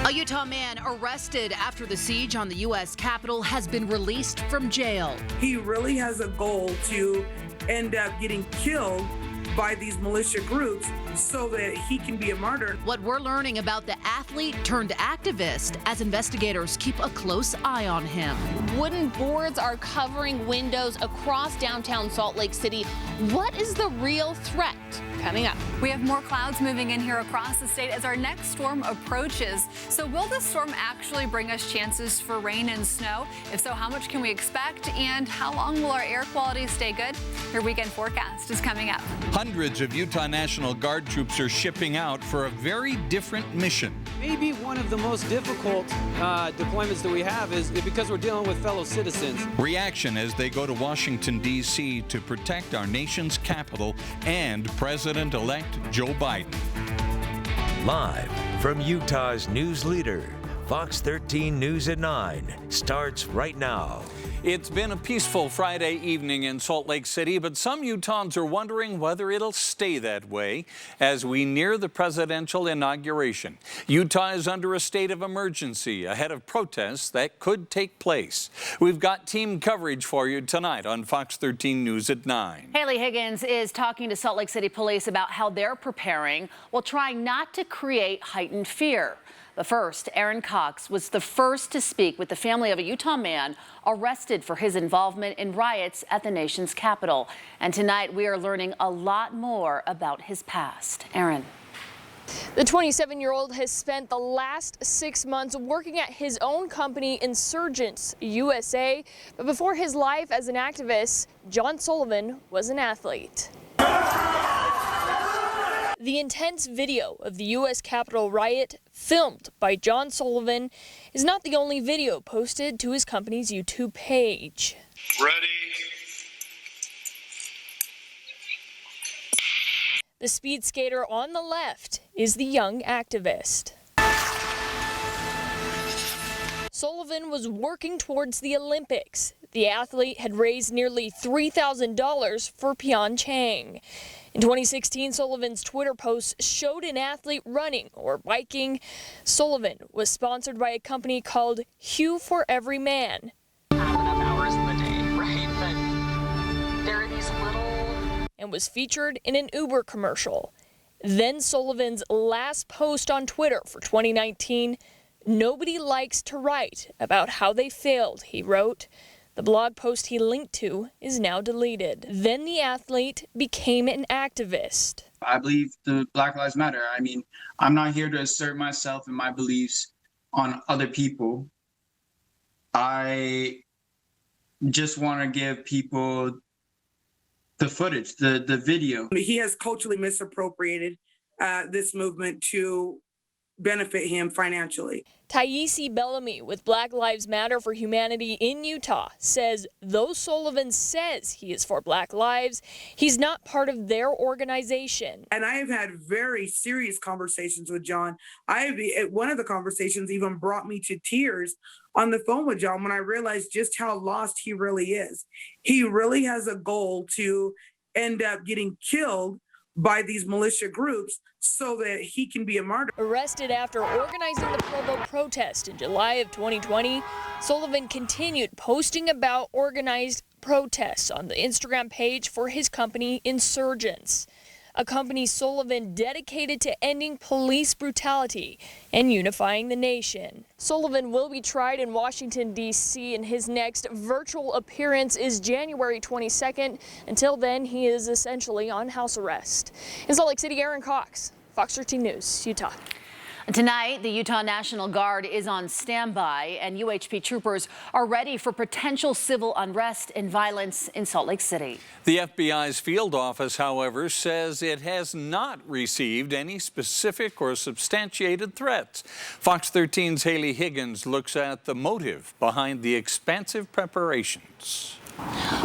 A Utah man arrested after the siege on the U.S. Capitol has been released from jail. He really has a goal to end up getting killed by these militia groups so that he can be a martyr. What we're learning about the athlete turned activist as investigators keep a close eye on him. Wooden boards are covering windows across downtown Salt Lake City. What is the real threat? Coming up. We have more clouds moving in here across the state as our next storm approaches. So will this storm actually bring us chances for rain and snow? If so, how much can we expect? And how long will our air quality stay good? Your weekend forecast is coming up. Hundreds of Utah National Guard troops are shipping out for a very different mission. Maybe one of the most difficult deployments that we have is because we're dealing with fellow citizens. Reaction as they go to Washington, D.C. to protect our nation's capital and President-elect Joe Biden. Live from Utah's news leader, Fox 13 News at 9 starts right now. It's been a peaceful Friday evening in Salt Lake City, but some Utahns are wondering whether it'll stay that way as we near the presidential inauguration. Utah is under a state of emergency ahead of protests that could take place. We've got team coverage for you tonight on Fox 13 News at 9. Haley Higgins is talking to Salt Lake City police about how they're preparing while trying not to create heightened fear. But first, Aaron Cox was the first to speak with the family of a Utah man arrested for his involvement in riots at the nation's capital. And tonight we are learning a lot more about his past. Aaron. The 27-year-old has spent the last 6 months working at his own company, Insurgents USA. But before his life as an activist, John Sullivan was an athlete. The intense video of the U.S. Capitol riot, filmed by John Sullivan, is not the only video posted to his company's YouTube page. Ready. The speed skater on the left is the young activist. Sullivan was working towards the Olympics. The athlete had raised nearly $3,000 for Pyeongchang. In 2016, Sullivan's Twitter posts showed an athlete running or biking. Sullivan was sponsored by a company called Hue for Every Man. Have enough hours in the day, right? But there are these little... And was featured in an Uber commercial. Then Sullivan's last post on Twitter for 2019, "Nobody likes to write about how they failed," he wrote. The blog post he linked to is now deleted. Then the athlete became an activist. I believe the Black Lives Matter. I mean, I'm not here to assert myself and my beliefs on other people. I just want to give people the footage, the video. He has culturally misappropriated this movement to benefit him financially. Taisi Bellamy with Black Lives Matter for Humanity in Utah says though Sullivan says he is for Black lives, he's not part of their organization. And I have had very serious conversations with John. One of the conversations even brought me to tears on the phone with John when I realized just how lost he really is. He really has a goal to end up getting killed by these militia groups so that he can be a martyr. Arrested after organizing the Provo protest in July of 2020, Sullivan continued posting about organized protests on the Instagram page for his company Insurgents, a company Sullivan dedicated to ending police brutality and unifying the nation. Sullivan will be tried in Washington, D.C., and his next virtual appearance is January 22nd. Until then, he is essentially on house arrest. In Salt Lake City, Aaron Cox, Fox 13 News, Utah. Tonight, the Utah National Guard is on standby, and UHP troopers are ready for potential civil unrest and violence in Salt Lake City. The FBI's field office, however, says it has not received any specific or substantiated threats. Fox 13's Haley Higgins looks at the motive behind the expansive preparations.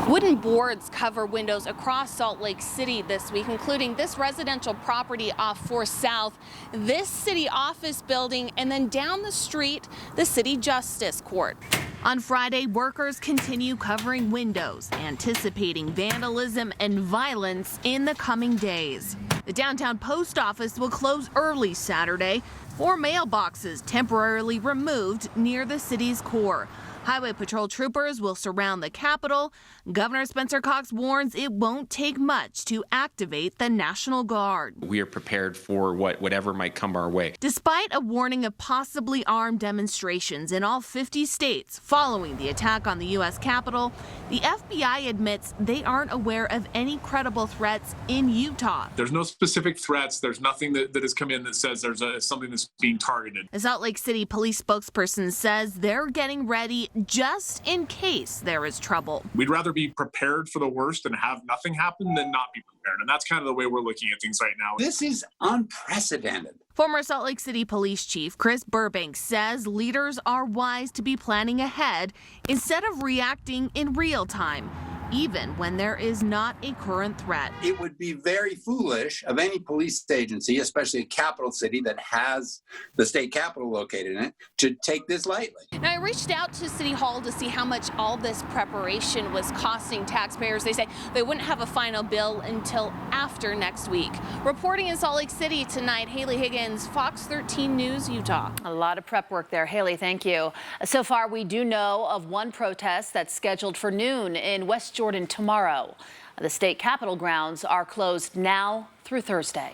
Wooden boards cover windows across Salt Lake City this week, including this residential property off 4th South, this city office building, and then down the street, the City Justice Court. On Friday, workers continue covering windows, anticipating vandalism and violence in the coming days. The downtown post office will close early Saturday. or mailboxes temporarily removed near the city's core. Highway Patrol troopers will surround the Capitol. Governor Spencer Cox warns it won't take much to activate the National Guard. We are prepared for whatever might come our way. Despite a warning of possibly armed demonstrations in all 50 states following the attack on the U.S. Capitol, the FBI admits they aren't aware of any credible threats in Utah. There's no specific threats. There's nothing that has come in that says there's something that's being targeted. A Salt Lake City police spokesperson says they're getting ready just in case there is trouble. We'd rather be prepared for the worst and have nothing happen than not be prepared. And that's kind of the way we're looking at things right now. This is unprecedented. Former Salt Lake City Police Chief Chris Burbank says leaders are wise to be planning ahead instead of reacting in real time, even when there is not a current threat. It would be very foolish of any police agency, especially a capital city that has the state capitol located in it, to take this lightly. Now, I reached out to City Hall to see how much all this preparation was costing taxpayers. They say they wouldn't have a final bill until after next week. Reporting in Salt Lake City tonight, Haley Higgins, Fox 13 News, Utah. A lot of prep work there. Haley, thank you. So far, we do know of one protest that's scheduled for noon in West Jordan tomorrow. The state capitol grounds are closed now through Thursday.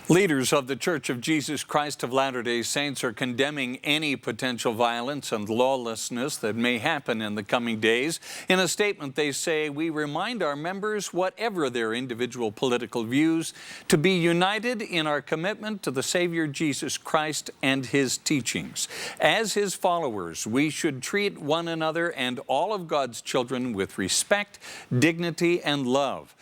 Leaders of the Church of Jesus Christ of Latter-day Saints are condemning any potential violence and lawlessness that may happen in the coming days. In a statement, they say, "We remind our members, whatever their individual political views, to be united in our commitment to the Savior Jesus Christ and His teachings. As His followers, we should treat one another and all of God's children with respect, dignity, and love."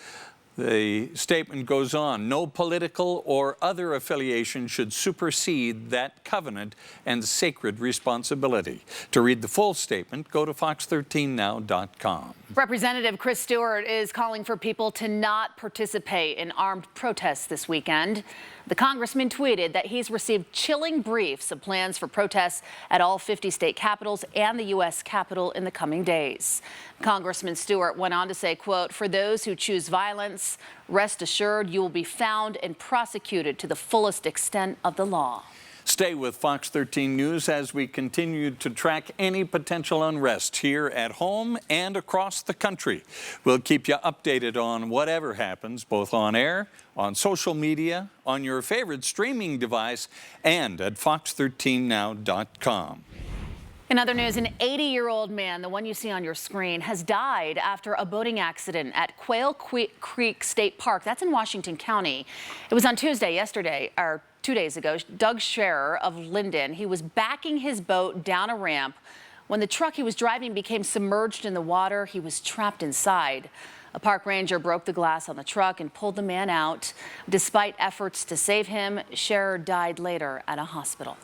The statement goes on, "No political or other affiliation should supersede that covenant and sacred responsibility." To read the full statement, go to fox13now.com. Representative Chris Stewart is calling for people to not participate in armed protests this weekend. The congressman tweeted that he's received chilling briefs of plans for protests at all 50 state capitals and the U.S. Capitol in the coming days. Congressman Stewart went on to say, quote, "For those who choose violence, rest assured you will be found and prosecuted to the fullest extent of the law." Stay with Fox 13 News as we continue to track any potential unrest here at home and across the country. We'll keep you updated on whatever happens, both on air, on social media, on your favorite streaming device, and at fox13now.com. In other news, an 80-year-old man, the one you see on your screen, has died after a boating accident at Quail Creek State Park. That's in Washington County. It was on Tuesday, or 2 days ago. Doug Scherer of Linden, he was backing his boat down a ramp. When the truck he was driving became submerged in the water, he was trapped inside. A park ranger broke the glass on the truck and pulled the man out. Despite efforts to save him, Scherer died later at a hospital.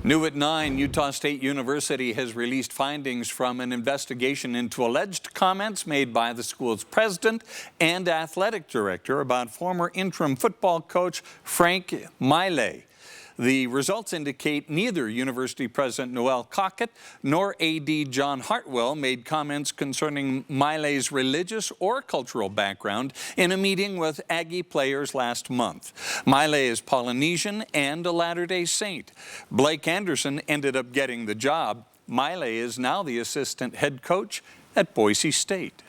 New at 9, Utah State University has released findings from an investigation into alleged comments made by the school's president and athletic director about former interim football coach Frank Maile. The results indicate neither University President Noel Cockett nor AD John Hartwell made comments concerning Maile's religious or cultural background in a meeting with Aggie players last month. Maile is Polynesian and a Latter-day Saint. Blake Anderson ended up getting the job. Maile is now the assistant head coach at Boise State.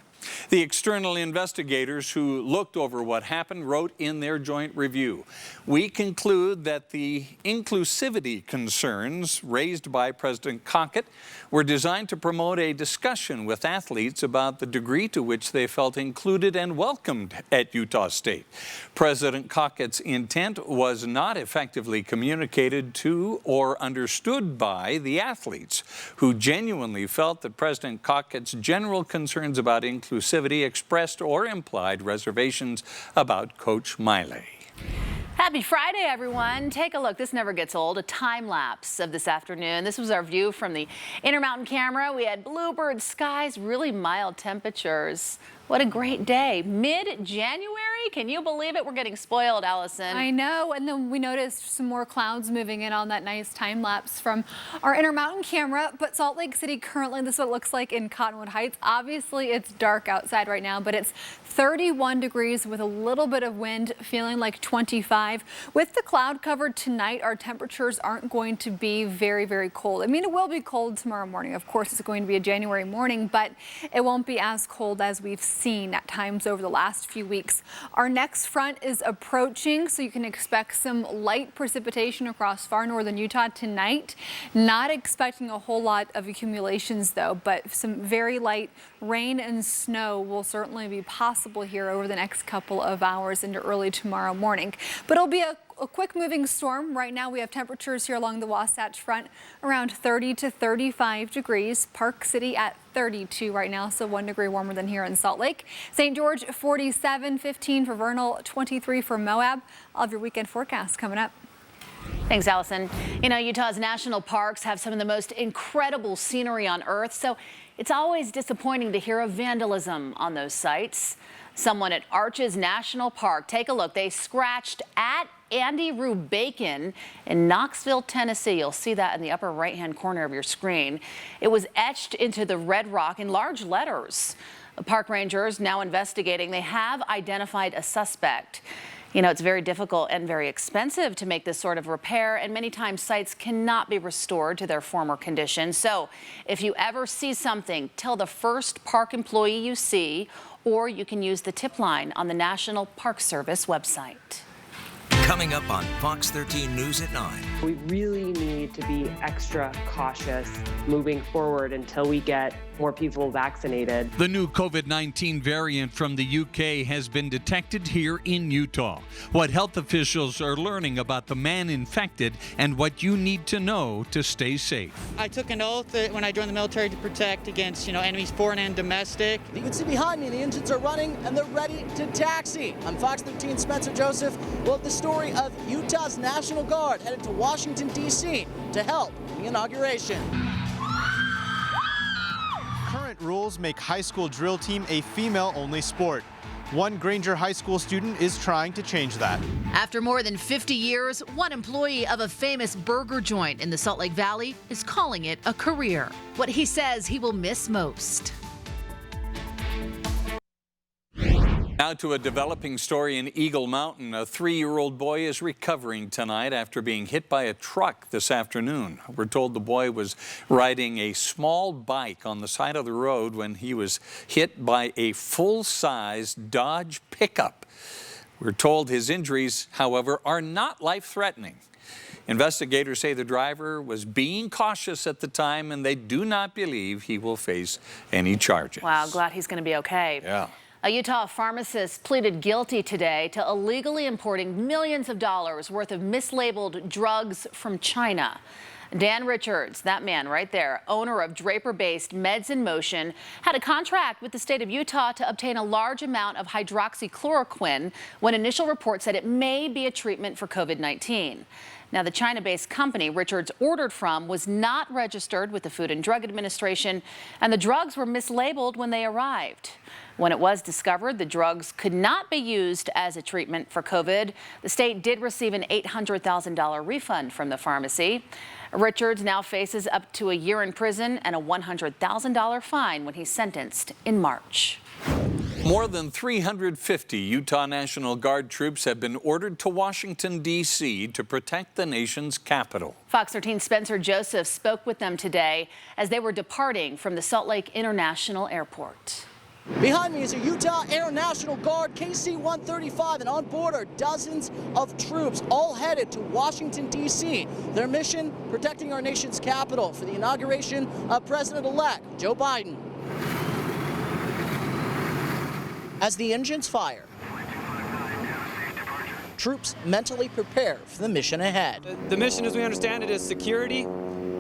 The external investigators who looked over what happened wrote in their joint review, "We conclude that the inclusivity concerns raised by President Cockett were designed to promote a discussion with athletes about the degree to which they felt included and welcomed at Utah State. President Cockett's intent was not effectively communicated to or understood by the athletes, who genuinely felt that President Cockett's general concerns about inclusivity expressed or implied reservations about Coach Maile." Happy Friday, everyone. Take a look. This never gets old. A time lapse of this afternoon. This was our view from the Intermountain camera. We had bluebird skies, really mild temperatures. What a great day. Mid-January? Can you believe it? We're getting spoiled, Allison. I know, and then we noticed some more clouds moving in on that nice time lapse from our Intermountain camera. But Salt Lake City currently, this is what it looks like in Cottonwood Heights. Obviously, it's dark outside right now, but it's 31 degrees with a little bit of wind, feeling like 25. With the cloud cover tonight, our temperatures aren't going to be very, very cold. I mean, it will be cold tomorrow morning. Of course, it's going to be a January morning, but it won't be as cold as we've seen at times over the last few weeks. Our next front is approaching, so you can expect some light precipitation across far northern Utah tonight. Not expecting a whole lot of accumulations though, but some very light rain and snow will certainly be possible here over the next couple of hours into early tomorrow morning. But it'll be a quick moving storm. Right now we have temperatures here along the Wasatch Front around 30 to 35 degrees. Park City at 32 right now, so 1 degree warmer than here in Salt Lake. St. George 47, 15 for Vernal, 23 for Moab. All of your weekend forecasts coming up. Thanks, Allison. You know, Utah's national parks have some of the most incredible scenery on Earth, so it's always disappointing to hear of vandalism on those sites. Someone at Arches National Park, take a look. They scratched at Andy Rue Bacon in Knoxville, Tennessee. You'll see that in the upper right-hand corner of your screen. It was etched into the red rock in large letters. The park rangers now investigating. They have identified a suspect. You know, it's very difficult and very expensive to make this sort of repair, and many times sites cannot be restored to their former condition. So if you ever see something, tell the first park employee you see, or you can use the tip line on the National Park Service website. Coming up on Fox 13 News at 9. We really need to be extra cautious moving forward until we get more people vaccinated. The new COVID-19 variant from the UK has been detected here in Utah. What health officials are learning about the man infected and what you need to know to stay safe. I took an oath that when I joined the military to protect against, enemies foreign and domestic. You can see behind me, the engines are running and they're ready to taxi. I'm Fox 13 Spencer Joseph. We'll have the story of Utah's National Guard headed to Washington, D.C. to help the inauguration. Current rules make high school drill team a female-only sport. One Granger High School student is trying to change that. After more than 50 years, one employee of a famous burger joint in the Salt Lake Valley is calling it a career. What he says he will miss most. Now to a developing story in Eagle Mountain. A 3-year-old boy is recovering tonight after being hit by a truck this afternoon. We're told the boy was riding a small bike on the side of the road when he was hit by a full-size Dodge pickup. We're told his injuries, however, are not life-threatening. Investigators say the driver was being cautious at the time, and they do not believe he will face any charges. Wow, glad he's going to be okay. Yeah. A Utah pharmacist pleaded guilty today to illegally importing millions of dollars worth of mislabeled drugs from China. Dan Richards, that man right there, owner of Draper-based Meds in Motion, had a contract with the state of Utah to obtain a large amount of hydroxychloroquine when initial reports said it may be a treatment for COVID-19. Now, the China-based company Richards ordered from was not registered with the Food and Drug Administration, and the drugs were mislabeled when they arrived. When it was discovered the drugs could not be used as a treatment for COVID, the state did receive an $800,000 refund from the pharmacy. Richards now faces up to a year in prison and a $100,000 fine when he's sentenced in March. More than 350 Utah National Guard troops have been ordered to Washington, D.C. to protect the nation's capital. Fox 13's Spencer Joseph spoke with them today as they were departing from the Salt Lake International Airport. Behind me is a Utah Air National Guard KC-135, and on board are dozens of troops, all headed to Washington, D.C. Their mission, protecting our nation's capital for the inauguration of President-elect Joe Biden. As the engines fire, troops mentally prepare for the mission ahead. The mission, as we understand it, is security,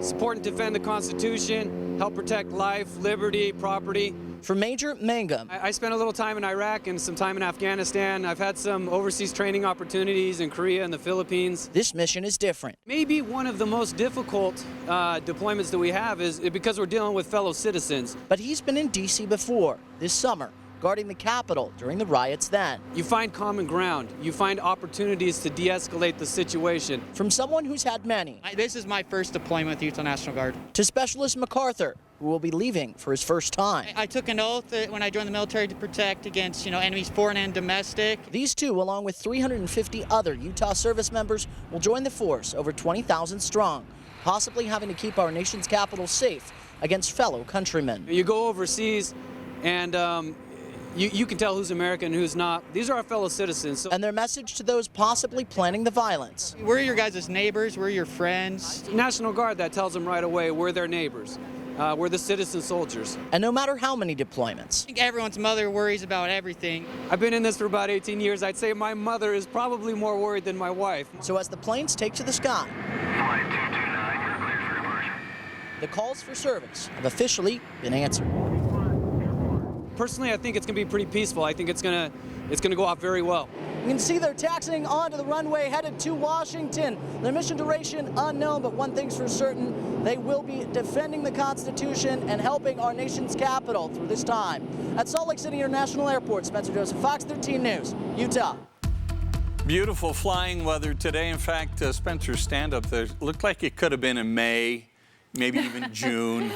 support and defend the Constitution, help protect life, liberty, property. For Major Mangum, I spent a little time in Iraq and some time in Afghanistan. I've had some overseas training opportunities in Korea and the Philippines. This mission is different. Maybe one of the most difficult deployments that we have is because we're dealing with fellow citizens. But he's been in D.C. before, this summer, guarding the Capitol during the riots then. You find common ground. You find opportunities to de-escalate the situation. From someone who's had many. This is my first deployment with the Utah National Guard. To Specialist MacArthur, who will be leaving for his first time. I took an oath when I joined the military to protect against, enemies foreign and domestic. These two, along with 350 other Utah service members, will join the force, over 20,000 strong, possibly having to keep our nation's capital safe against fellow countrymen. You go overseas and you can tell who's American and who's not. These are our fellow citizens. And their message to those possibly planning the violence. We're your guys' neighbors, we're your friends. National Guard, that tells them right away we're their neighbors. We're the citizen soldiers. And no matter how many deployments. I think everyone's mother worries about everything. I've been in this for about 18 years. I'd say my mother is probably more worried than my wife. So as the planes take to the sky, Flight 229, you're cleared for departure. The calls for service have officially been answered. Personally, I think it's going to be pretty peaceful. I think it's going to go off very well. You can see they're taxiing onto the runway headed to Washington. Their mission duration unknown, but one thing's for certain, they will be defending the Constitution and helping our nation's capital through this time. At Salt Lake City International Airport, Spencer Joseph, Fox 13 News, Utah. Beautiful flying weather today. In fact, Spencer's stand-up there looked like it could have been in May, maybe even June.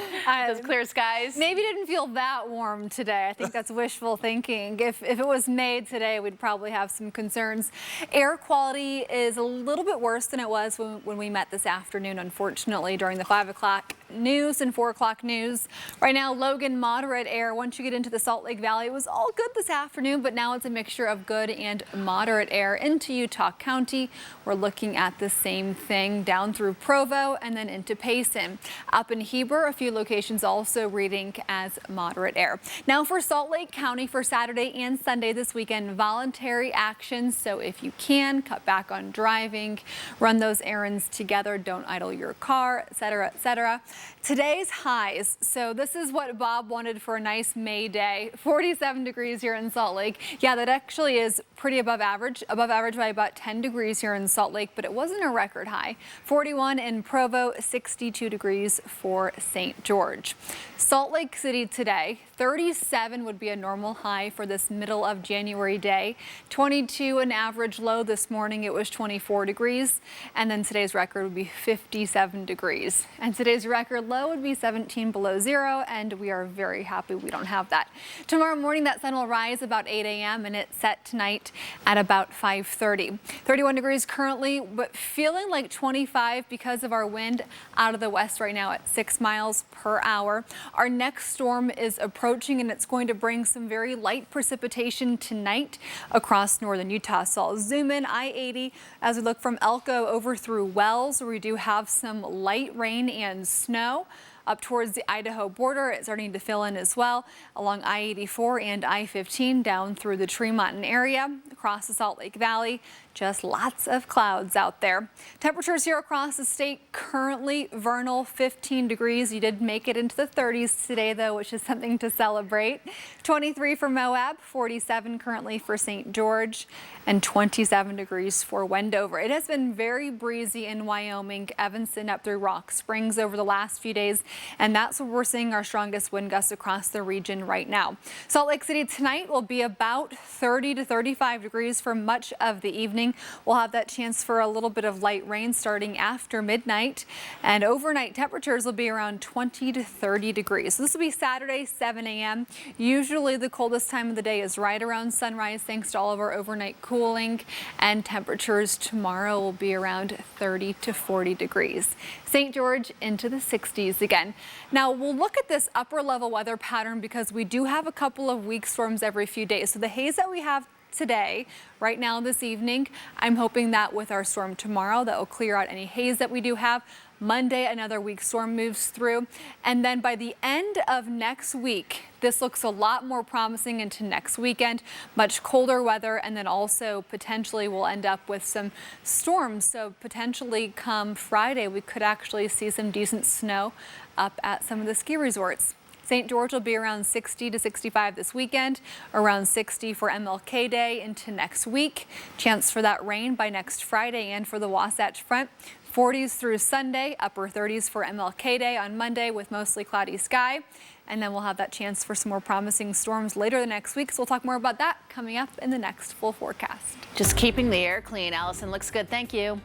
Those clear skies. Maybe it didn't feel that warm today. I think that's wishful thinking. If it was May today, we'd probably have some concerns. Air quality is a little bit worse than it was when we met this afternoon, unfortunately, during the 5 o'clock news and 4 o'clock news. Right now, Logan, moderate air. Once you get into the Salt Lake Valley, it was all good this afternoon, but now it's a mixture of good and moderate air into Utah County. We're looking at the same thing down through Provo and then into Payson. Up in Heber, a few locations also reading as moderate air. Now for Salt Lake County for Saturday and Sunday this weekend, voluntary actions. So if you can, cut back on driving, run those errands together, don't idle your car, etc., etc. Today's highs. So this is what Bob wanted for a nice May day. 47 degrees here in Salt Lake. Yeah, that actually is pretty above average by about 10 degrees here in Salt Lake, but it wasn't a record high. 41 in Provo, 62 degrees for St. George. Salt Lake City today, 37 would be a normal high for this middle of January day. 22 an average low this morning. It was 24 degrees. And then today's record would be 57 degrees. And today's record low would be 17 below zero. And we are very happy we don't have that. Tomorrow morning, that sun will rise about 8 a.m. and it's set tonight at about 5:30. 31 degrees currently, but feeling like 25 because of our wind out of the west right now at 6 miles per hour. Our next storm is approaching and it's going to bring some very light precipitation tonight across northern Utah. So I'll zoom in I-80 as we look from Elko over through Wells, where we do have some light rain and snow. Up towards the Idaho border, it's starting to fill in as well along I-84 and I-15 down through the Tremont area across the Salt Lake Valley. Just lots of clouds out there. Temperatures here across the state currently vernal 15 degrees. You did make it into the 30s today though, which is something to celebrate. 23 for Moab, 47 currently for St. George, and 27 degrees for Wendover. It has been very breezy in Wyoming, Evanston up through Rock Springs over the last few days, and that's where we're seeing our strongest wind gusts across the region right now. Salt Lake City tonight will be about 30 to 35 degrees for much of the evening. We'll have that chance for a little bit of light rain starting after midnight, and overnight temperatures will be around 20 to 30 degrees. So this will be Saturday, 7 a.m. Usually the coldest time of the day is right around sunrise thanks to all of our overnight cooling, and temperatures tomorrow will be around 30 to 40 degrees. St. George into the 60s again. Now we'll look at this upper level weather pattern because we do have a couple of weak storms every few days. So the haze that we have today, right now this evening, I'm hoping that with our storm tomorrow, that will clear out any haze that we do have. Monday, another weak storm moves through. And then by the end of next week, this looks a lot more promising into next weekend, much colder weather, and then also potentially we'll end up with some storms. So potentially come Friday, we could actually see some decent snow up at some of the ski resorts. St. George will be around 60 to 65 this weekend, around 60 for MLK Day into next week. Chance for that rain by next Friday and for the Wasatch Front. 40s through Sunday, upper 30s for MLK Day on Monday with mostly cloudy sky. And then we'll have that chance for some more promising storms later the next week. So we'll talk more about that coming up in the next full forecast. Just keeping the air clean. Allison, looks good. Thank you.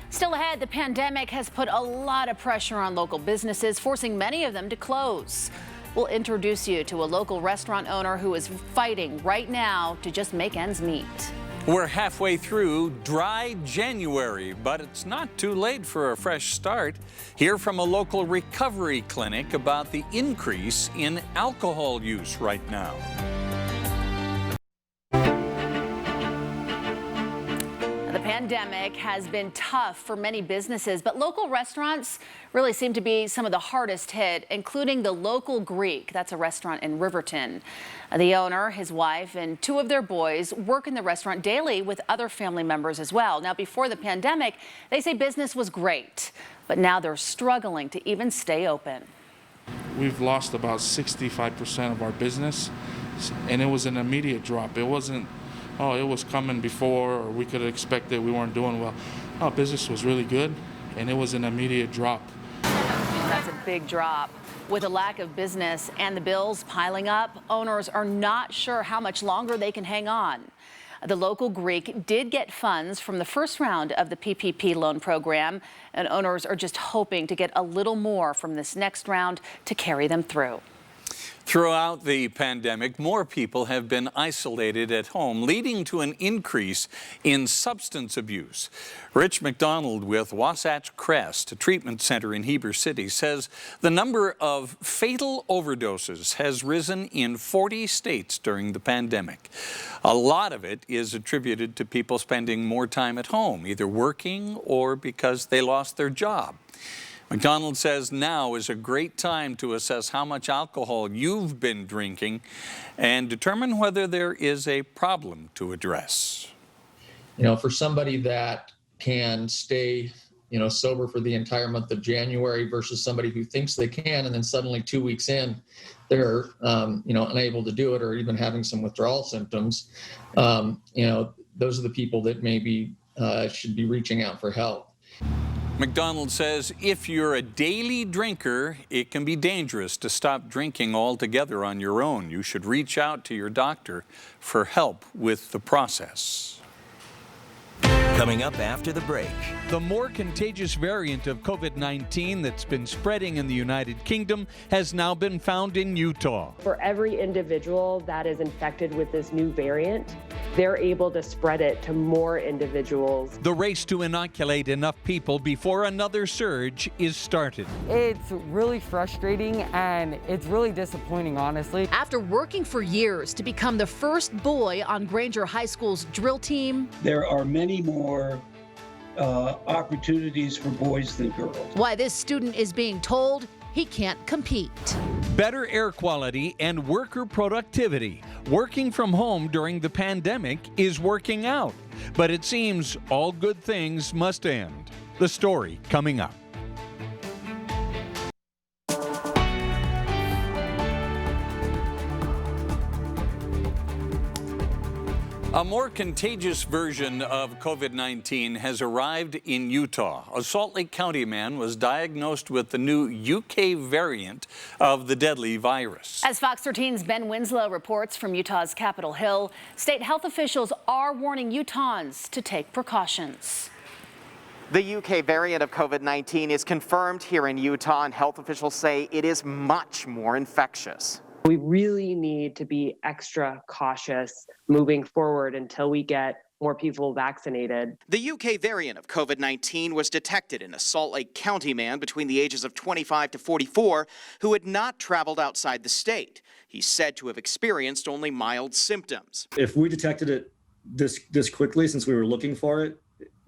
Still ahead, the pandemic has put a lot of pressure on local businesses, forcing many of them to close. We'll introduce you to a local restaurant owner who is fighting right now to just make ends meet. We're halfway through dry January, but it's not too late for a fresh start. Hear from a local recovery clinic about the increase in alcohol use right now. The pandemic has been tough for many businesses, but local restaurants really seem to be some of the hardest hit, including the Local Greek. That's a restaurant in Riverton. The owner, his wife, and 2 of their boys work in the restaurant daily with other family members as well. Now, before the pandemic, they say business was great, but now they're struggling to even stay open. We've lost about 65% of our business, and it was an immediate drop. It wasn't, oh, it was coming before, or we could expect it, we weren't doing well. Our business was really good, and it was an immediate drop. That's a big drop. With a lack of business and the bills piling up, owners are not sure how much longer they can hang on. The Local Greek did get funds from the first round of the PPP loan program, and owners are just hoping to get a little more from this next round to carry them through. Throughout the pandemic, more people have been isolated at home, leading to an increase in substance abuse. Rich McDonald with Wasatch Crest, a treatment center in Heber City, says the number of fatal overdoses has risen in 40 states during the pandemic. A lot of it is attributed to people spending more time at home, either working or because they lost their job. McDonald says now is a great time to assess how much alcohol you've been drinking and determine whether there is a problem to address. You know, for somebody that can stay, sober for the entire month of January versus somebody who thinks they can and then suddenly 2 weeks in, they're, unable to do it or even having some withdrawal symptoms, those are the people that maybe should be reaching out for help. McDonald says if you're a daily drinker, it can be dangerous to stop drinking altogether on your own. You should reach out to your doctor for help with the process. Coming up after the break. The more contagious variant of COVID-19 that's been spreading in the United Kingdom has now been found in Utah. For every individual that is infected with this new variant, they're able to spread it to more individuals. The race to inoculate enough people before another surge is started. It's really frustrating and it's really disappointing, honestly. After working for years to become the first boy on Granger High School's drill team, there are many more opportunities for boys than girls. Why this student is being told he can't compete. Better air quality and worker productivity. Working from home during the pandemic is working out, but it seems all good things must end. The story coming up. A more contagious version of COVID-19 has arrived in Utah. A Salt Lake County man was diagnosed with the new UK variant of the deadly virus. As Fox 13's Ben Winslow reports from Utah's Capitol Hill, state health officials are warning Utahns to take precautions. The UK variant of COVID-19 is confirmed here in Utah, and health officials say it is much more infectious. We really need to be extra cautious moving forward until we get more people vaccinated. The UK variant of COVID-19 was detected in a Salt Lake County man between the ages of 25 to 44 who had not traveled outside the state. He's said to have experienced only mild symptoms. If we detected it this quickly, since we were looking for it,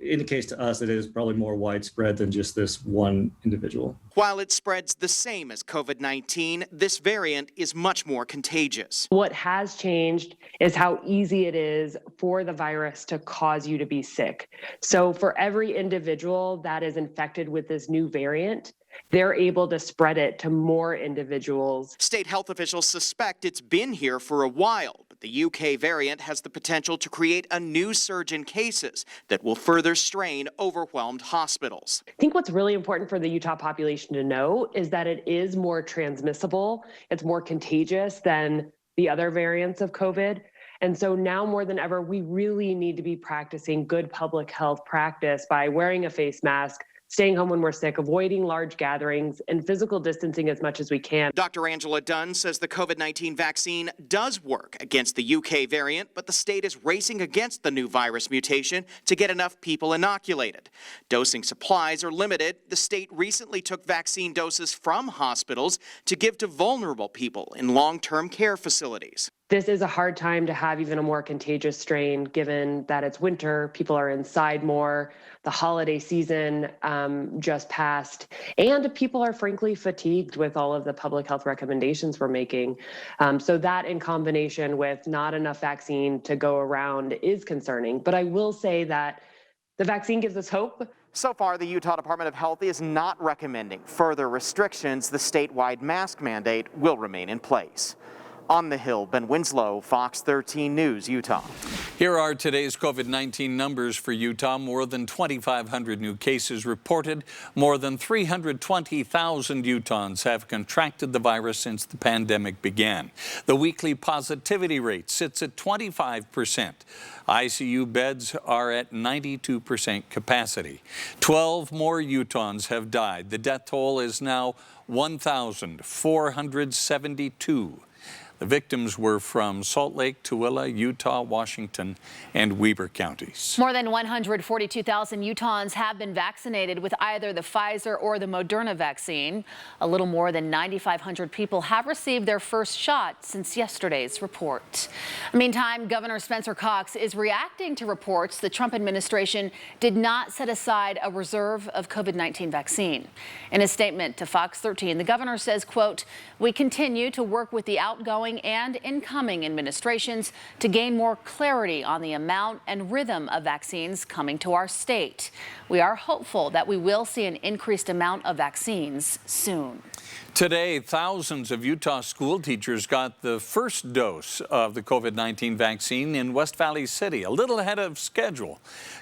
indicates to us that it is probably more widespread than just this one individual. While it spreads the same as COVID-19, this variant is much more contagious. What has changed is how easy it is for the virus to cause you to be sick. So for every individual that is infected with this new variant, they're able to spread it to more individuals. State health officials suspect it's been here for a while, but the UK variant has the potential to create a new surge in cases that will further strain overwhelmed hospitals. I think what's really important for the Utah population to know is that it is more transmissible. It's more contagious than the other variants of COVID. And so now more than ever, we really need to be practicing good public health practice by wearing a face mask, staying home when we're sick, avoiding large gatherings, and physical distancing as much as we can. Dr. Angela Dunn says the COVID-19 vaccine does work against the UK variant, but the state is racing against the new virus mutation to get enough people inoculated. Dosing supplies are limited. The state recently took vaccine doses from hospitals to give to vulnerable people in long-term care facilities. This is a hard time to have even a more contagious strain, given that it's winter, people are inside more, the holiday season just passed, and people are frankly fatigued with all of the public health recommendations we're making. So that in combination with not enough vaccine to go around is concerning. But I will say that the vaccine gives us hope. So far, the Utah Department of Health is not recommending further restrictions. The statewide mask mandate will remain in place. On the Hill, Ben Winslow, Fox 13 News, Utah. Here are today's COVID-19 numbers for Utah. More than 2,500 new cases reported. More than 320,000 Utahns have contracted the virus since the pandemic began. The weekly positivity rate sits at 25%. ICU beds are at 92% capacity. 12 more Utahns have died. The death toll is now 1,472. The victims were from Salt Lake, Tooele, Utah, Washington, and Weber counties. More than 142,000 Utahns have been vaccinated with either the Pfizer or the Moderna vaccine. A little more than 9,500 people have received their first shot since yesterday's report. Meantime, Governor Spencer Cox is reacting to reports the Trump administration did not set aside a reserve of COVID-19 vaccine. In a statement to Fox 13, the governor says, quote, "We continue to work with the outgoing and incoming administrations to gain more clarity on the amount and rhythm of vaccines coming to our state. We are hopeful that we will see an increased amount of vaccines soon." Today, thousands of Utah school teachers got the first dose of the COVID-19 vaccine in West Valley City, a little ahead of schedule.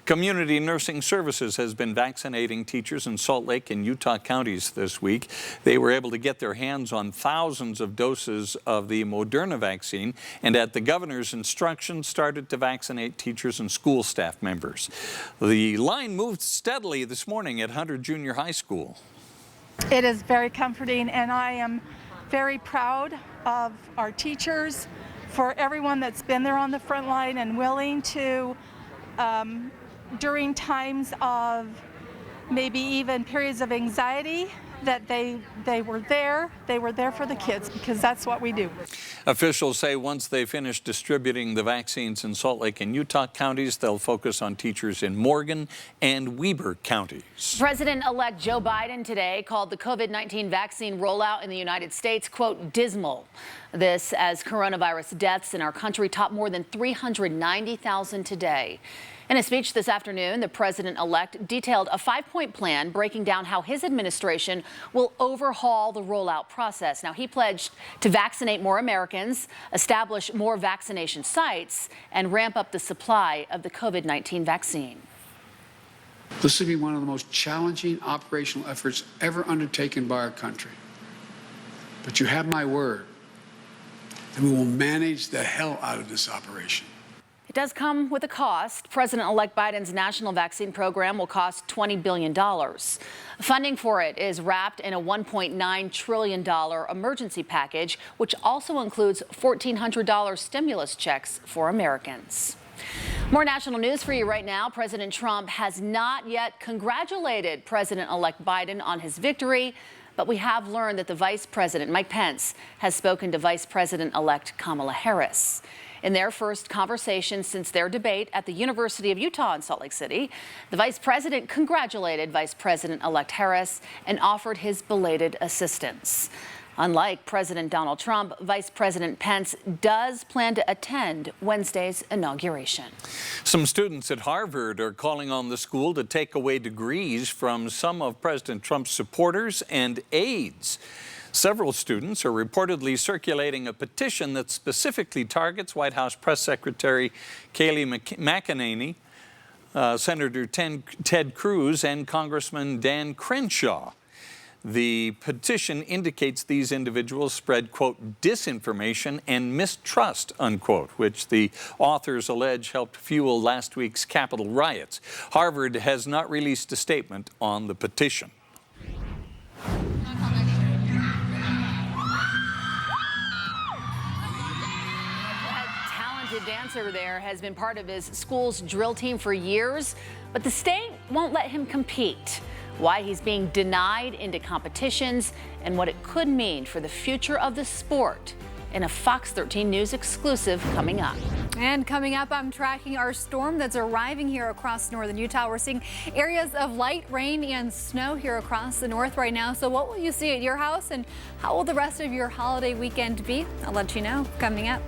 Community Nursing Services has been vaccinating teachers in Salt Lake and Utah counties this week. They were able to get their hands on thousands of doses of the Moderna vaccine, and at the governor's instructions, started to vaccinate teachers and school staff members. The line moved steadily this morning at Hunter Junior High School. It is very comforting, and I am very proud of our teachers, for everyone that's been there on the front line and willing to, during times of maybe even periods of anxiety, that they were there. They were there for the kids, because that's what we do. Officials say once they finish distributing the vaccines in Salt Lake and Utah counties, they'll focus on teachers in Morgan and Weber counties. President-elect Joe Biden today called the COVID-19 vaccine rollout in the United States, quote, dismal. This as coronavirus deaths in our country top more than 390,000 today. In a speech this afternoon, the president-elect detailed a 5-point plan breaking down how his administration will overhaul the rollout process. Now, he pledged to vaccinate more Americans, establish more vaccination sites, and ramp up the supply of the COVID-19 vaccine. This will be one of the most challenging operational efforts ever undertaken by our country. But you have my word that we will manage the hell out of this operation. It does come with a cost. President-elect Biden's national vaccine program will cost $20 billion. Funding for it is wrapped in a $1.9 trillion emergency package, which also includes $1,400 stimulus checks for Americans. More national news for you right now. President Trump has not yet congratulated President-elect Biden on his victory. But we have learned that the Vice President, Mike Pence, has spoken to Vice President-elect Kamala Harris. In their first conversation since their debate at the University of Utah in Salt Lake City, the Vice President congratulated Vice President-elect Harris and offered his belated assistance. Unlike President Donald Trump, Vice President Pence does plan to attend Wednesday's inauguration. Some students at Harvard are calling on the school to take away degrees from some of President Trump's supporters and aides. Several students are reportedly circulating a petition that specifically targets White House Press Secretary Kayleigh McEnany, Senator Ted Cruz, and Congressman Dan Crenshaw. The petition indicates these individuals spread, quote, disinformation and mistrust, unquote, which the authors allege helped fuel last week's Capitol riots. Harvard has not released a statement on the petition. The dancer there has been part of his school's drill team for years, but the state won't let him compete. Why he's being denied into competitions and what it could mean for the future of the sport in a Fox 13 News exclusive coming up. And coming up, I'm tracking our storm that's arriving here across northern Utah. We're seeing areas of light rain and snow here across the north right now. So what will you see at your house, and how will the rest of your holiday weekend be? I'll let you know coming up.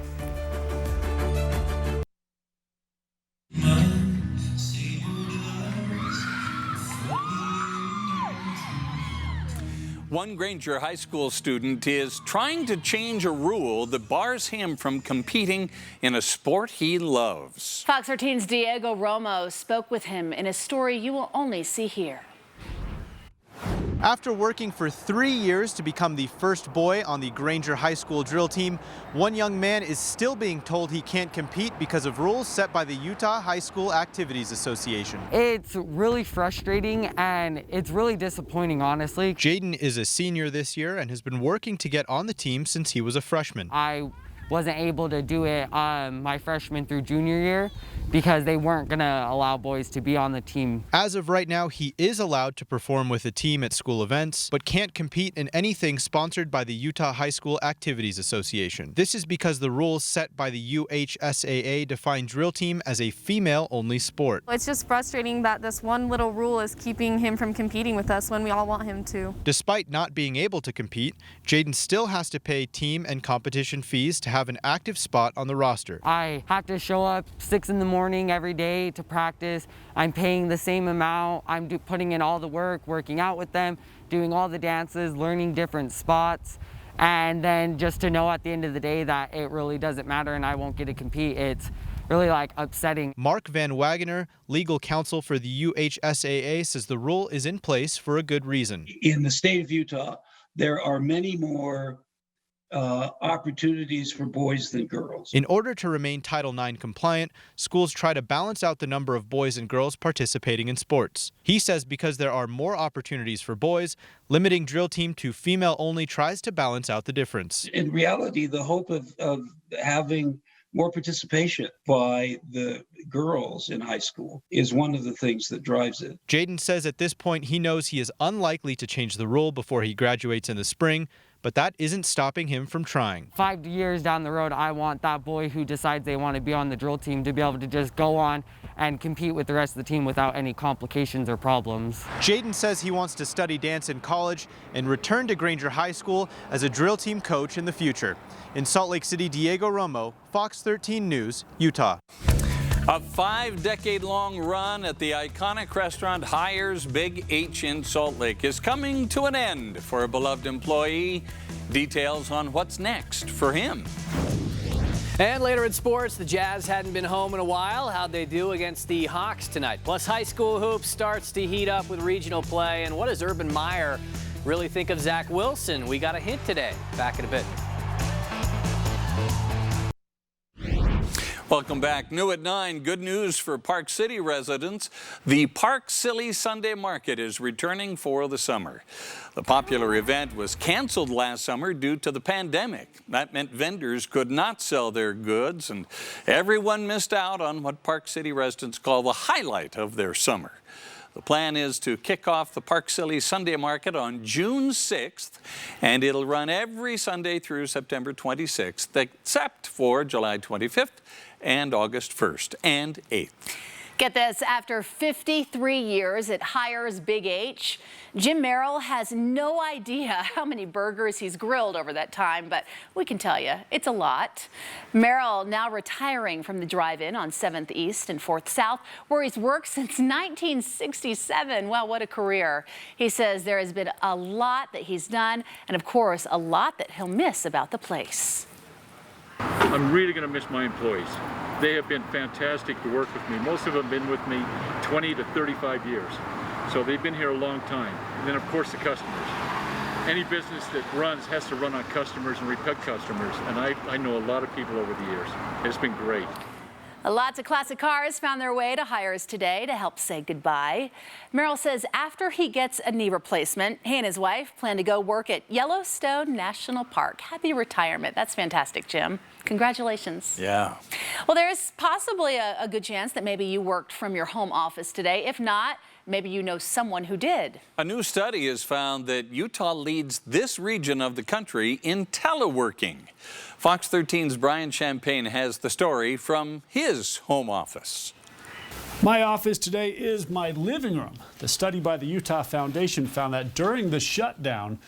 One Granger High School student is trying to change a rule that bars him from competing in a sport he loves. Fox 13's Diego Romo spoke with him in a story you will only see here. After working for 3 years to become the first boy on the Granger High School drill team, one young man is still being told he can't compete because of rules set by the Utah High School Activities Association. It's really frustrating and it's really disappointing, honestly. Jaden is a senior this year and has been working to get on the team since he was a freshman. I wasn't able to do it my freshman through junior year because they weren't going to allow boys to be on the team. As of right now, he is allowed to perform with a team at school events, but can't compete in anything sponsored by the Utah High School Activities Association. This is because the rules set by the UHSAA define drill team as a female-only sport. It's just frustrating that this one little rule is keeping him from competing with us when we all want him to. Despite not being able to compete, Jaden still has to pay team and competition fees to have an active spot on the roster. I have to show up 6 in the morning every day to practice. I'm paying the same amount. I'm putting in all the work, working out with them, doing all the dances, learning different spots. And then just to know at the end of the day that it really doesn't matter and I won't get to compete, it's really like upsetting. Mark Van Wagener, legal counsel for the UHSAA, says the rule is in place for a good reason. In the state of Utah, there are many more opportunities for boys than girls. In order to remain Title IX compliant, schools try to balance out the number of boys and girls participating in sports. He says because there are more opportunities for boys, limiting drill team to female only tries to balance out the difference. In reality, the hope of having more participation by the girls in high school is one of the things that drives it. Jaden says at this point he knows he is unlikely to change the rule before he graduates in the spring, but that isn't stopping him from trying. 5 years down the road, I want that boy who decides they want to be on the drill team to be able to just go on and compete with the rest of the team without any complications or problems. Jaden says he wants to study dance in college and return to Granger High School as a drill team coach in the future. In Salt Lake City, Diego Romo, Fox 13 News, Utah. A 5-decade-long run at the iconic restaurant Hires Big H in Salt Lake is coming to an end for a beloved employee. Details on what's next for him. And later in sports, the Jazz hadn't been home in a while. How'd they do against the Hawks tonight? Plus, high school hoops starts to heat up with regional play. And what does Urban Meyer really think of Zach Wilson? We got a hint today. Back in a bit. Welcome back. New at 9, good news for Park City residents. The Park Silly Sunday Market is returning for the summer. The popular event was canceled last summer due to the pandemic. That meant vendors could not sell their goods, and everyone missed out on what Park City residents call the highlight of their summer. The plan is to kick off the Park City Sunday Market on June 6th, and it'll run every Sunday through September 26th, except for July 25th and August 1st and 8th. Get this, after 53 years at Hires Big H, Jim Merrill has no idea how many burgers he's grilled over that time, but we can tell you, it's a lot. Merrill now retiring from the drive-in on 7th East and 4th South, where he's worked since 1967. Wow, what a career. He says there has been a lot that he's done, and of course, a lot that he'll miss about the place. I'm really going to miss my employees. They have been fantastic to work with me. Most of them have been with me 20 to 35 years. So they've been here a long time. And then of course the customers. Any business that runs has to run on customers and repet customers. And I know a lot of people over the years. It's been great. Lots of classic cars found their way to Hires today to help say goodbye. Merrill says after he gets a knee replacement, he and his wife plan to go work at Yellowstone National Park. Happy retirement. That's fantastic, Jim. Congratulations. Yeah. Well, there's possibly a good chance that maybe you worked from your home office today. If not, maybe you know someone who did. A new study has found that Utah leads this region of the country in teleworking. Fox 13's Brian Champagne has the story from his home office. My office today is my living room. The study by the Utah Foundation found that during the shutdown,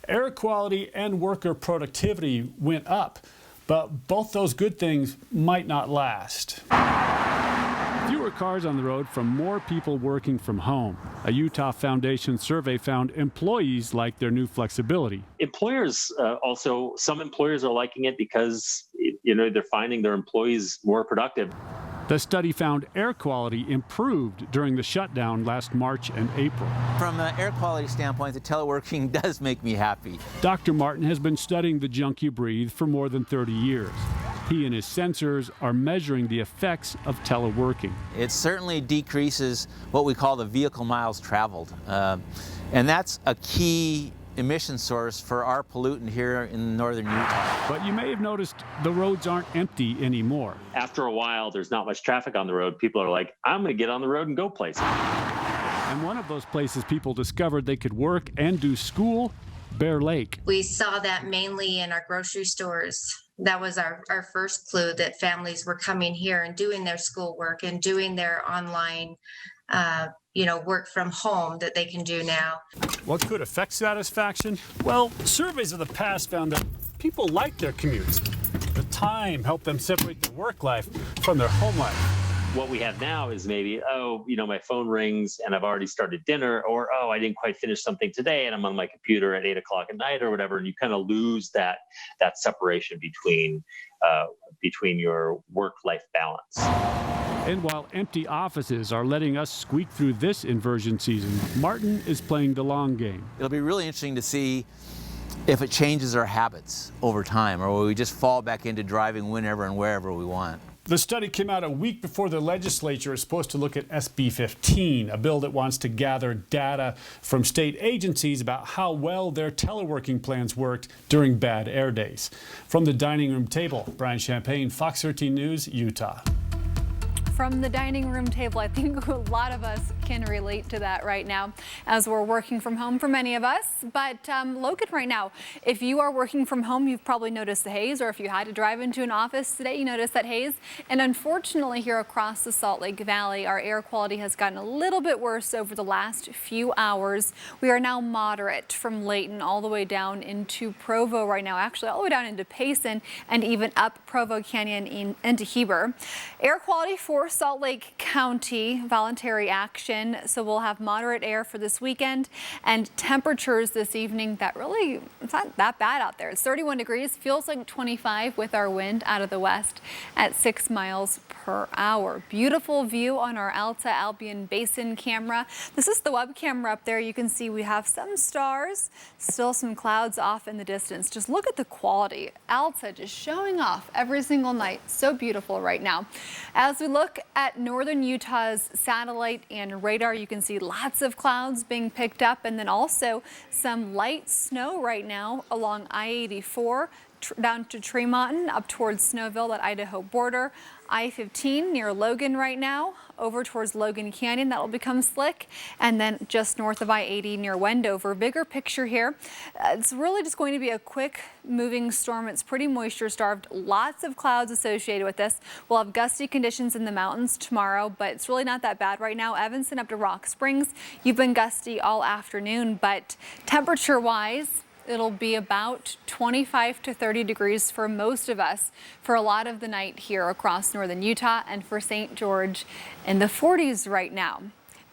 air quality and worker productivity went up, but both those good things might not last. Fewer cars on the road from more people working from home. A Utah Foundation survey found employees like their new flexibility. Employers some employers are liking it because, they're finding their employees more productive. The study found air quality improved during the shutdown last March and April. From an air quality standpoint, the teleworking does make me happy. Dr. Martin has been studying the junk you breathe for more than 30 years. He and his sensors are measuring the effects of teleworking. It certainly decreases what we call the vehicle miles traveled. And that's a key emission source for our pollutant here in northern Utah. But you may have noticed the roads aren't empty anymore. After a while, there's not much traffic on the road. People are like, I'm going to get on the road and go places. And one of those places people discovered they could work and do school, Bear Lake. We saw that mainly in our grocery stores. That was our first clue that families were coming here and doing their schoolwork and doing their online work from home that they can do now. What could affect satisfaction? Well, surveys of the past found that people like their commutes. The time helped them separate their work life from their home life. What we have now is maybe, my phone rings and I've already started dinner, or, I didn't quite finish something today and I'm on my computer at 8 o'clock at night or whatever. And you kind of lose that separation between your work-life balance. And while empty offices are letting us squeak through this inversion season, Martin is playing the long game. It'll be really interesting to see if it changes our habits over time, or will we just fall back into driving whenever and wherever we want. The study came out a week before the legislature is supposed to look at SB 15, a bill that wants to gather data from state agencies about how well their teleworking plans worked during bad air days. From the dining room table, Brian Champagne, Fox 13 News, Utah. From the dining room table, I think a lot of us can relate to that right now as we're working from home for many of us. But Logan, right now, if you are working from home, you've probably noticed the haze, or if you had to drive into an office today, you noticed that haze. And unfortunately, here across the Salt Lake Valley, our air quality has gotten a little bit worse over the last few hours. We are now moderate from Layton all the way down into Provo right now, actually all the way down into Payson and even up Provo Canyon into Heber. Air quality for Salt Lake County, voluntary action. So we'll have moderate air for this weekend and temperatures this evening that really, it's not that bad out there. It's 31 degrees, feels like 25 with our wind out of the west at 6 miles per hour. Beautiful view on our Alta Albion Basin camera. This is the web camera up there. You can see we have some stars, still some clouds off in the distance. Just look at the quality. Alta just showing off every single night. So beautiful right now. As we look at northern Utah's satellite and radar, you can see lots of clouds being picked up, and then also some light snow right now along I-84 down to Tremont, up towards Snowville, that Idaho border. I-15 near Logan right now, over towards Logan Canyon. That will become slick. And then just north of I-80 near Wendover. Bigger picture here. It's really just going to be a quick moving storm. It's pretty moisture starved. Lots of clouds associated with this. We'll have gusty conditions in the mountains tomorrow, but it's really not that bad right now. Evanston up to Rock Springs, you've been gusty all afternoon, but temperature wise, it'll be about 25 to 30 degrees for most of us for a lot of the night here across northern Utah, and for St. George in the 40s right now.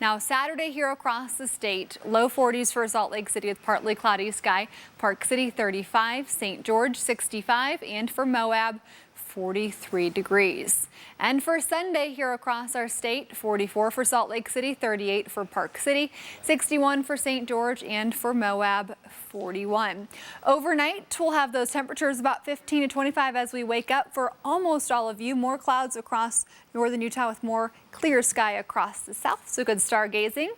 Now Saturday here across the state, low 40s for Salt Lake City with partly cloudy sky. Park City 35, St. George 65, and for Moab 43 degrees. And for Sunday here across our state, 44 for Salt Lake City, 38 for Park City, 61 for St. George, and for Moab 41. Overnight, we'll have those temperatures about 15 to 25 as we wake up for almost all of you. More clouds across northern Utah with more clear sky across the south, so good stargazing.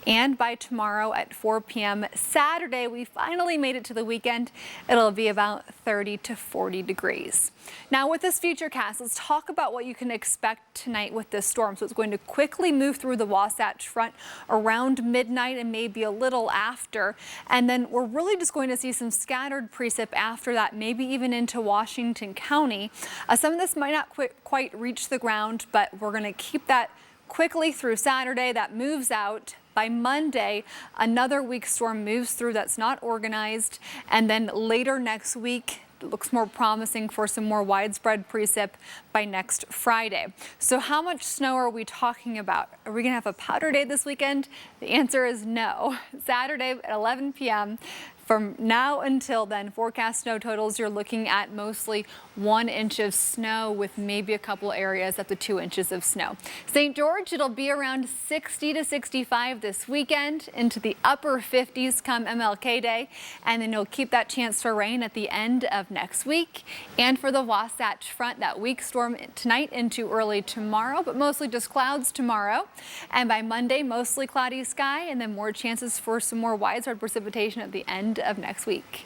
And by tomorrow at 4 p.m. Saturday, we finally made it to the weekend. It'll be about 30 to 40 degrees. Now with this futurecast, let's talk about what you can expect tonight with this storm. So it's going to quickly move through the Wasatch Front around midnight and maybe a little after. And then we're really just going to see some scattered precip after that, maybe even into Washington County. Some of this might not quite reach the ground, but we're going to keep that quickly through Saturday. That moves out. By Monday, another weak storm moves through that's not organized. And then later next week, it looks more promising for some more widespread precip by next Friday. So how much snow are we talking about? Are we going to have a powder day this weekend? The answer is no. Saturday at 11 p.m. From now until then, forecast snow totals, you're looking at mostly 1 inch of snow with maybe a couple areas up to 2 inches of snow. St. George, it'll be around 60 to 65 this weekend, into the upper 50s come MLK Day, and then you'll keep that chance for rain at the end of next week. And for the Wasatch Front, that weak storm tonight into early tomorrow, but mostly just clouds tomorrow. And by Monday, mostly cloudy sky, and then more chances for some more widespread precipitation at the end of next week.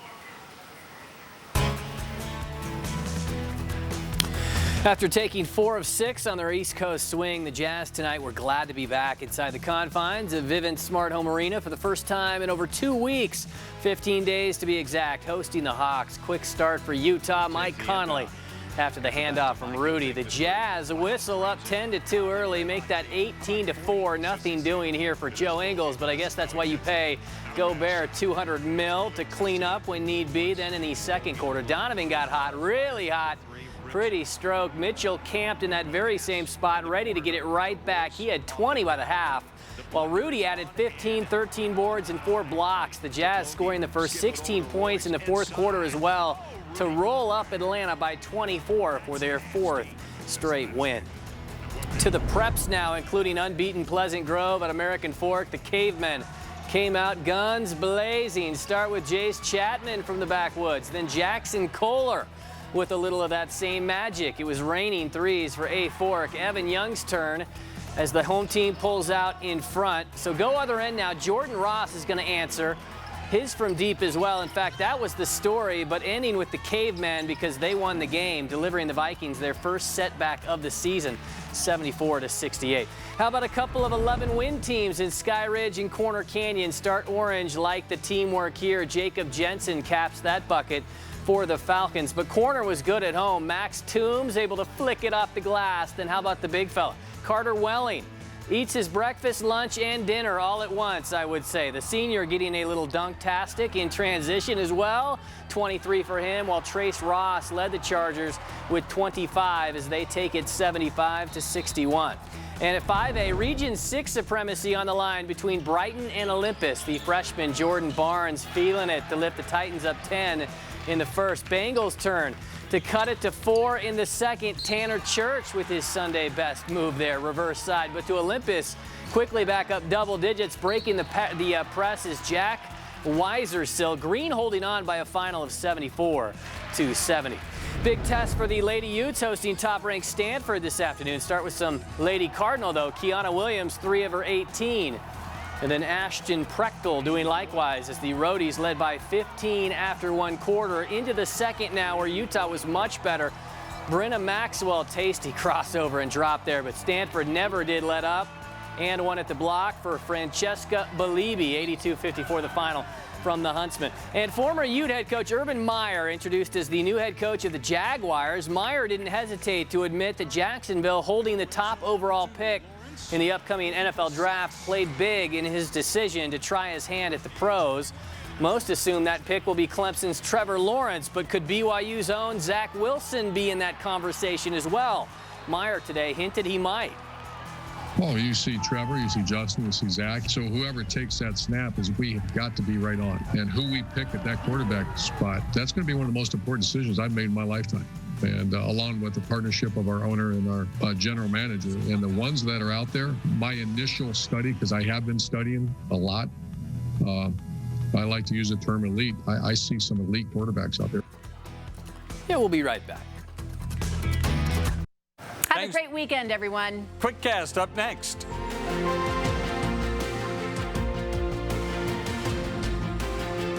After taking 4 of 6 on their East Coast swing, the Jazz tonight were glad to be back inside the confines of Vivint Smart Home Arena for the first time in over 2 weeks, 15 days to be exact, hosting the Hawks. Quick start for Utah, Mike Conley. After the handoff from Rudy, the Jazz whistle up 10-2 early, make that 18-4. Nothing doing here for Joe Ingles, but I guess that's why you pay Gobert $200 million to clean up when need be. Then in the second quarter, Donovan got hot, really hot. Pretty stroke. Mitchell camped in that very same spot, ready to get it right back. He had 20 by the half, while Rudy added 15, 13 boards, and 4 blocks. The Jazz scoring the first 16 points in the fourth quarter as well to roll up Atlanta by 24 for their 4th straight win. To the preps now, including unbeaten Pleasant Grove at American Fork. The Cavemen came out guns blazing. Start with Jace Chapman from the backwoods, then Jackson Kohler with a little of that same magic. It was raining threes for A Fork. Evan Young's turn as the home team pulls out in front. So go other end now. Jordan Ross is going to answer. His from deep as well. In fact, that was the story, but ending with the Cavemen because they won the game, delivering the Vikings their first setback of the season, 74-68. How about a couple of 11-win teams in Sky Ridge and Corner Canyon? Start orange, like the teamwork here. Jacob Jensen caps that bucket for the Falcons, but Corner was good at home. Max Toombs able to flick it off the glass. Then how about the big fella? Carter Welling eats his breakfast, lunch, and dinner all at once, I would say. The senior getting a little dunk-tastic in transition as well. 23 for him, while Trace Ross led the Chargers with 25 as they take it 75-61. And at 5A, Region 6 supremacy on the line between Brighton and Olympus. The freshman Jordan Barnes feeling it to lift the Titans up 10 in the first. Bengals turn to cut it to 4 in the second. Tanner Church with his Sunday best move there, reverse side. But to Olympus, quickly back up double digits. Breaking the press is Jack Weiser still. Green holding on by a final of 74-70. Big test for the Lady Utes hosting top-ranked Stanford this afternoon. Start with some Lady Cardinal, though. Kiana Williams, 3 of her 18. And then Ashton Prechtel doing likewise as the Roadies led by 15 after 1 quarter. Into the second now, where Utah was much better. Brenna Maxwell, tasty crossover and drop there, but Stanford never did let up. And one at the block for Francesca Belibi, 82-54 the final from the Huntsman. And former Ute head coach Urban Meyer introduced as the new head coach of the Jaguars. Meyer didn't hesitate to admit that Jacksonville, holding the top overall pick in the upcoming NFL draft, played big in his decision to try his hand at the pros. Most assume that pick will be Clemson's Trevor Lawrence, but could BYU's own Zach Wilson be in that conversation as well? Meyer today hinted he might. Well, you see Trevor, you see Justin, you see Zach. So whoever takes that snap is we have got to be right on. And who we pick at that quarterback spot, that's going to be one of the most important decisions I've made in my lifetime. And along with the partnership of our owner and our general manager. And the ones that are out there, my initial study, because I have been studying a lot, I like to use the term elite. I see some elite quarterbacks out there. Yeah, we'll be right back. Have a great weekend, everyone. Quick Cast up next.